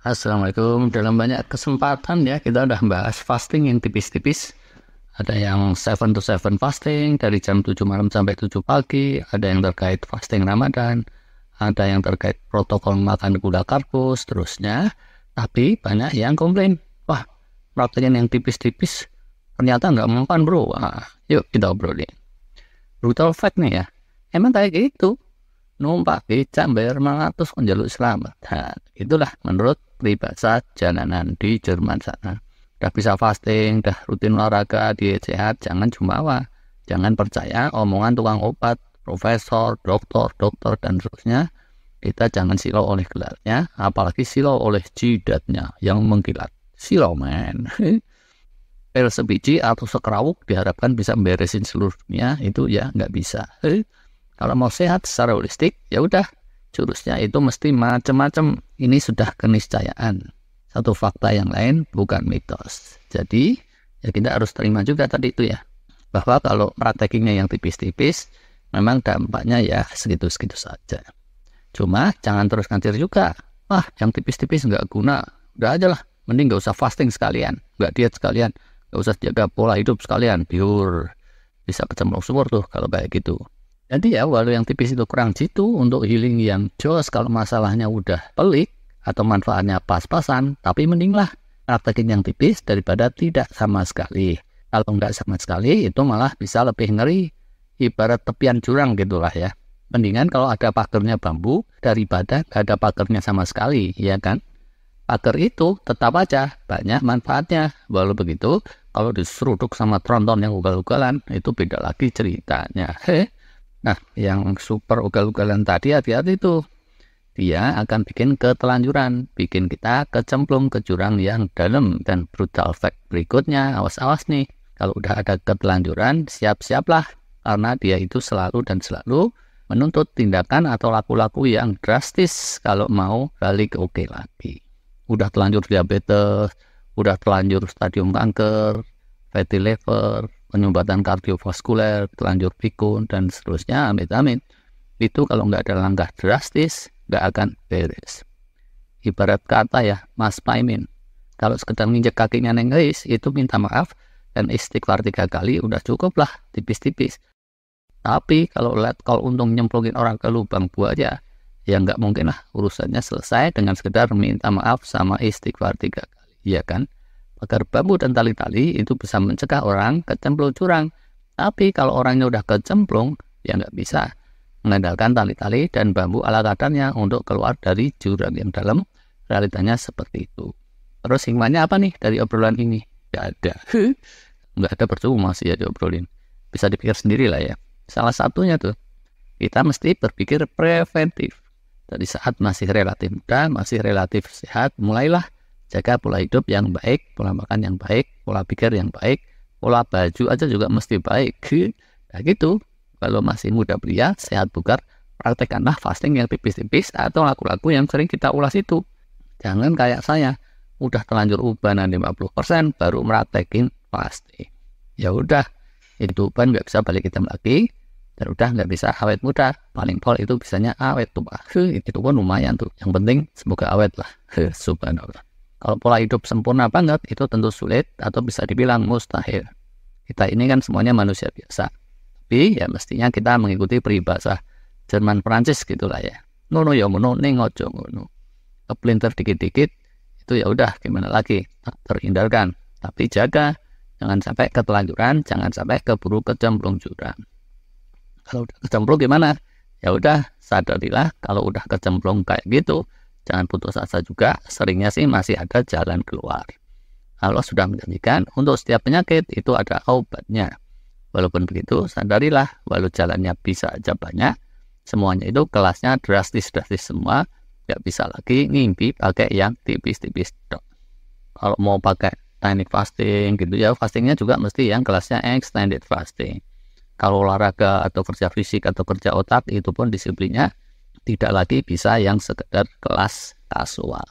Assalamualaikum. Dalam banyak kesempatan ya kita udah bahas fasting yang tipis-tipis. Ada yang 7 to 7 fasting dari jam 7 malam sampai 7 pagi. Ada yang terkait fasting Ramadan. Ada yang terkait protokol makan gula karbo, seterusnya. Tapi banyak yang komplain. Wah, praktekin yang tipis-tipis ternyata nggak mempan bro. Wah, yuk kita obrolin. Brutal fact nih ya. Emang kayak gitu. Numpak becak bayar 500 kon jaluk selamat. Nah, itulah menurut peribahasa jalanan di Jerman sana. Udah bisa fasting, udah rutin olahraga, diet sehat, jangan jumawa. Jangan percaya omongan tukang obat, profesor, dokter, dan seterusnya. Kita jangan silau oleh gelarnya, apalagi silau oleh jidatnya yang mengkilat. Silau men. Pil sebiji atau sekerawuk diharapkan bisa beresin seluruh dunia, itu ya nggak bisa. Kalau mau sehat secara holistik, ya udah, jurusnya itu mesti macam-macam. Ini sudah keniscayaan. Satu fakta yang lain bukan mitos. Jadi, ya kita harus terima juga tadi itu ya, bahwa kalau prakteknya yang tipis-tipis, memang dampaknya ya segitu-segitu saja. Cuma jangan terus ngancir juga. Wah, yang tipis-tipis nggak guna. Udah aja lah, mending nggak usah fasting sekalian, nggak diet sekalian, nggak usah jaga pola hidup sekalian, pure. Bisa kecemplung sumur tuh kalau kayak gitu. Jadi ya, walau yang tipis itu kurang jitu, untuk healing yang jos kalau masalahnya udah pelik atau manfaatnya pas-pasan, tapi mendinglah praktekin yang tipis daripada tidak sama sekali. Kalau nggak sama sekali, itu malah bisa lebih ngeri, ibarat tepian jurang gitulah ya. Mendingan kalau ada pagernya bambu daripada nggak ada pagernya sama sekali, ya kan? Pager itu tetap aja banyak manfaatnya. Walau begitu, kalau diseruduk sama tronton yang ugal-ugalan, itu beda lagi ceritanya. Nah, yang super ugal-ugalan tadi hati-hati tuh. Dia akan bikin ketelanjuran, bikin kita kecemplung ke jurang yang dalam. Dan brutal fact berikutnya, awas-awas nih. Kalau udah ada ketelanjuran, siap-siaplah. Karena dia itu selalu dan selalu menuntut tindakan atau laku-laku yang drastis kalau mau balik oke lagi. Udah telanjur diabetes, udah telanjur stadium kanker, fatty liver, penyumbatan kardiovaskuler, telanjur pikun, dan seterusnya, amit-amit. Itu kalau nggak ada langkah drastis, nggak akan beres. Ibarat kata ya, Mas Paimin, kalau sekedar nginjek kakinya Neng Eis, itu minta maaf, dan istighfar 3 kali, udah cukup lah, tipis-tipis. Tapi kalau untung nyemplungin orang ke lubang buaya, ya nggak mungkin lah urusannya selesai dengan sekedar minta maaf sama istighfar 3 kali, ya kan? Pagar bambu dan tali-tali itu bisa mencegah orang kecemplung jurang. Tapi kalau orangnya udah kecemplung, ya nggak bisa mengandalkan tali-tali dan bambu ala kadarnya untuk keluar dari jurang yang dalam. Realitanya seperti itu. Terus hikmahnya apa nih dari obrolan ini? Nggak ada. Nggak ada, percuma sih ya diobrolin. Bisa dipikir sendiri lah ya. Salah satunya tuh, kita mesti berpikir preventif. Dari saat masih relatif muda, masih relatif sehat, mulailah jaga pola hidup yang baik, pola makan yang baik, pola pikir yang baik, pola baju aja juga mesti baik. Nah gitu, kalau masih muda belia, sehat bugar, praktekkanlah fasting yang tipis-tipis atau laku-laku yang sering kita ulas itu. Jangan kayak saya, udah terlanjur ubanan 50% baru praktekin fasting. Ya udah, itu uban nggak bisa balik hitam lagi, dan udah nggak bisa awet muda. Paling pol itu bisanya awet tua. Itu pun lumayan tuh. Yang penting semoga awet lah. Subhanallah. Kalau pola hidup sempurna banget, itu tentu sulit atau bisa dibilang mustahil. Kita ini kan semuanya manusia biasa. Tapi ya mestinya kita mengikuti peribahasa Jerman Perancis gitulah ya. Ngono ya ngono, ning ojo ngono. Kepelintir dikit-dikit, itu ya udah gimana lagi, tak terhindarkan. Tapi jaga, jangan sampai ketelanjuran, jangan sampai keburu kecemplung jurang. Kalau udah kecemplung gimana? Ya udah, sadarilah kalau udah kecemplung kayak gitu. Jangan putus asa juga, seringnya sih masih ada jalan keluar. Allah sudah menjanjikan untuk setiap penyakit itu ada obatnya. Walaupun begitu, sadarilah, walau jalannya bisa aja banyak, semuanya itu kelasnya drastis-drastis semua, nggak bisa lagi ngimpi pakai yang tipis-tipis dok. Kalau mau pakai teknik fasting gitu ya, fastingnya juga mesti yang kelasnya extended fasting. Kalau olahraga atau kerja fisik atau kerja otak, itu pun disiplinnya tidak lagi bisa yang sekedar kelas kasual.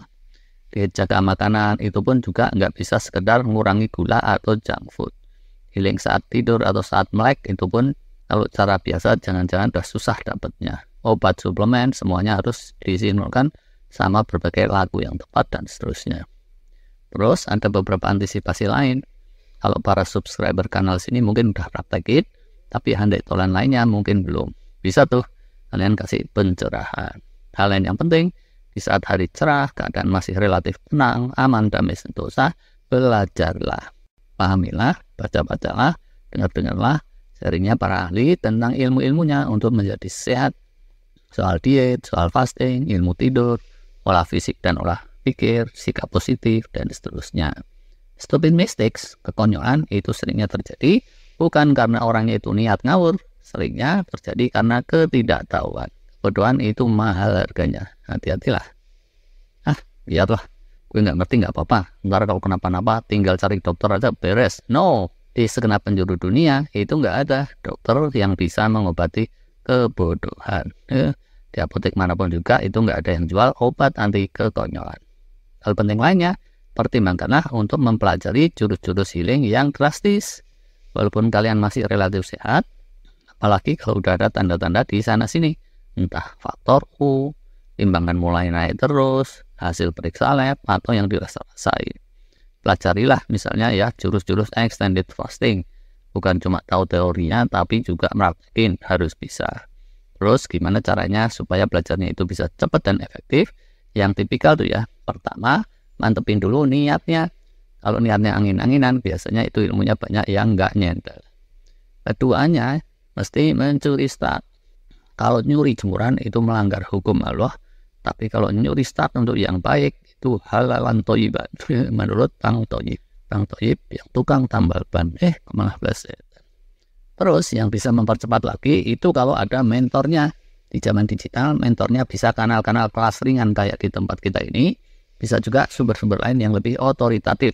Diet jaga makanan itu pun juga nggak bisa sekedar mengurangi gula atau junk food. Healing saat tidur atau saat melek itu pun kalau cara biasa jangan-jangan udah susah dapatnya. Obat suplemen semuanya harus disinulkan sama berbagai lagu yang tepat, dan seterusnya. Terus ada beberapa antisipasi lain. Kalau para subscriber kanal sini mungkin udah praktekin, tapi handai tolan lainnya mungkin belum. Bisa tuh kalian kasih pencerahan. Hal lain yang penting, di saat hari cerah, keadaan masih relatif tenang, aman, damai, sentosa, belajarlah. Pahamilah, baca-bacalah, dengar-dengarlah sharingnya para ahli tentang ilmu-ilmunya untuk menjadi sehat. Soal diet, soal fasting, ilmu tidur, olah fisik dan olah pikir, sikap positif, dan seterusnya. Stupid mistakes, kekonyolan itu seringnya terjadi bukan karena orangnya itu niat ngawur, seringnya terjadi karena ketidaktahuan. Kebodohan itu mahal harganya, hati-hatilah. Biarlah, gue nggak ngerti nggak apa-apa, ntar kalau kenapa-napa tinggal cari dokter aja beres. No, di segenap penjuru dunia itu nggak ada dokter yang bisa mengobati kebodohan. Di apotek manapun juga itu nggak ada yang jual obat anti kekonyolan. Hal penting lainnya, pertimbangkanlah untuk mempelajari jurus-jurus healing yang drastis. Walaupun kalian masih relatif sehat, apalagi kalau udah ada tanda-tanda di sana-sini, entah faktor U, timbangan mulai naik terus, hasil periksa lab, atau yang dirasa-rasain. Pelajarilah misalnya ya jurus-jurus extended fasting. Bukan cuma tahu teorinya, tapi juga praktekin, harus bisa. Terus gimana caranya supaya belajarnya itu bisa cepat dan efektif? Yang tipikal tuh ya, pertama, mantepin dulu niatnya. Kalau niatnya angin-anginan, biasanya itu ilmunya banyak yang nggak nyentel. Keduanya, mesti mencuri start. Kalau nyuri jemuran itu melanggar hukum Allah, tapi kalau nyuri start untuk yang baik, itu halalan toyiban. Menurut Bang Toyib. Bang Toyib yang tukang tambal ban. Malah bleset. Terus yang bisa mempercepat lagi, itu kalau ada mentornya. Di zaman digital, mentornya bisa kanal-kanal kelas ringan kayak di tempat kita ini. Bisa juga sumber-sumber lain yang lebih otoritatif.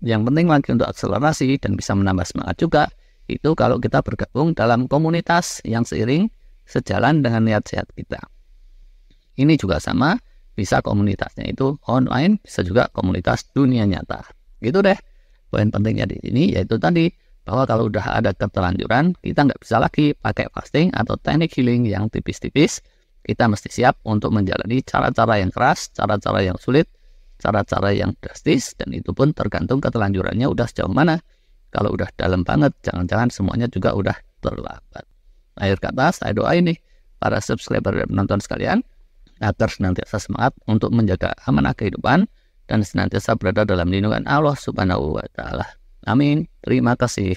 Yang penting lagi untuk akselerasi dan bisa menambah semangat juga, itu kalau kita bergabung dalam komunitas yang seiring sejalan dengan niat sehat kita. Ini juga sama, bisa komunitasnya itu online, bisa juga komunitas dunia nyata. Gitu deh. Poin pentingnya di sini yaitu tadi, bahwa kalau udah ada keterlanjuran, kita nggak bisa lagi pakai fasting atau teknik healing yang tipis-tipis. Kita mesti siap untuk menjalani cara-cara yang keras, cara-cara yang sulit, cara-cara yang drastis, dan itu pun tergantung keterlanjurannya udah sejauh mana. Kalau udah dalam banget, jangan-jangan semuanya juga udah terlambat. Akhir kata, saya doain nih para subscriber dan penonton sekalian agar senantiasa semangat untuk menjaga amanah kehidupan dan senantiasa berada dalam lindungan Allah Subhanahu wa Ta'ala. Amin. Terima kasih.